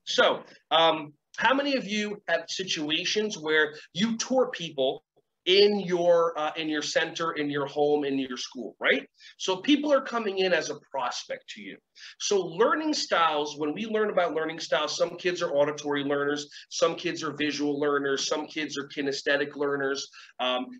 So, how many of you have situations where you tour people in your center, in your home, in your school, right? So people are coming in as a prospect to you. So learning styles, when we learn about learning styles, some kids are auditory learners, some kids are visual learners, some kids are kinesthetic learners.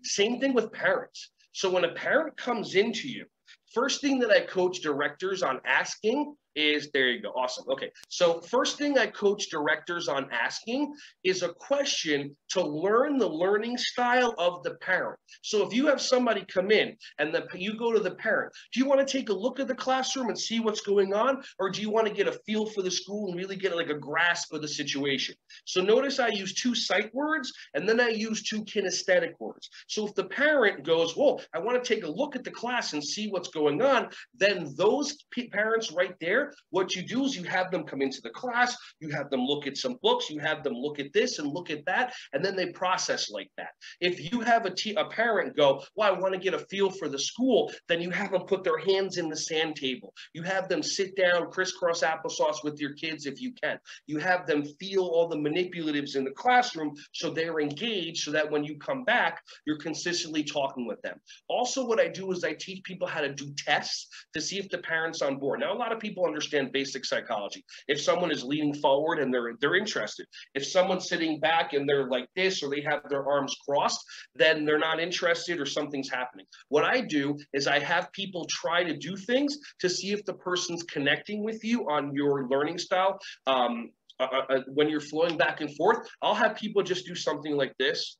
Same thing with parents. So when a parent comes into you, first thing that I coach directors on asking is, there you go, awesome. Okay, so first thing I coach directors on asking is a question to learn the learning style of the parent. So if you have somebody come in and you go to the parent, do you want to take a look at the classroom and see what's going on? Or do you want to get a feel for the school and really get like a grasp of the situation? So notice I use 2 sight words and then I use 2 kinesthetic words. So if the parent goes, well, I want to take a look at the class and see what's going on, then those parents right there, what you do is you have them come into the class, you have them look at some books, you have them look at this and look at that, and then they process like that. If you have a parent go, well, I want to get a feel for the school, then you have them put their hands in the sand table. You have them sit down, crisscross applesauce with your kids if you can. You have them feel all the manipulatives in the classroom so they're engaged, so that when you come back, you're consistently talking with them. Also, what I do is I teach people how to do tests to see if the parent's on board. Now, a lot of people understand basic psychology. If someone is leaning forward and they're interested, if someone's sitting back and they're like this, or they have their arms crossed, then they're not interested or something's happening. What I do is I have people try to do things to see if the person's connecting with you on your learning style. When you're flowing back and forth, I'll have people just do something like this,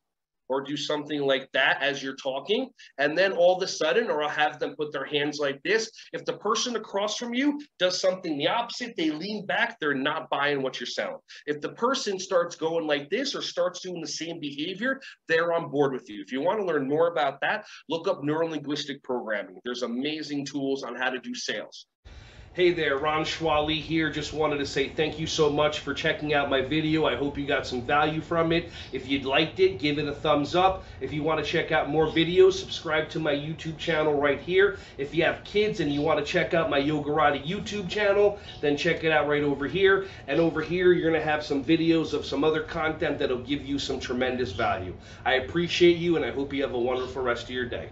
or do something like that as you're talking. And then all of a sudden, or I'll have them put their hands like this. If the person across from you does something the opposite, they lean back, they're not buying what you're selling. If the person starts going like this or starts doing the same behavior, they're on board with you. If you want to learn more about that, look up neuro-linguistic programming. There's amazing tools on how to do sales. Hey there, Ron Schwally here. Just wanted to say thank you so much for checking out my video. I hope you got some value from it. If you liked it, give it a thumbs up. If you want to check out more videos, subscribe to my YouTube channel right here. If you have kids and you want to check out my Yogarati YouTube channel, then check it out right over here. And over here, you're going to have some videos of some other content that'll give you some tremendous value. I appreciate you, and I hope you have a wonderful rest of your day.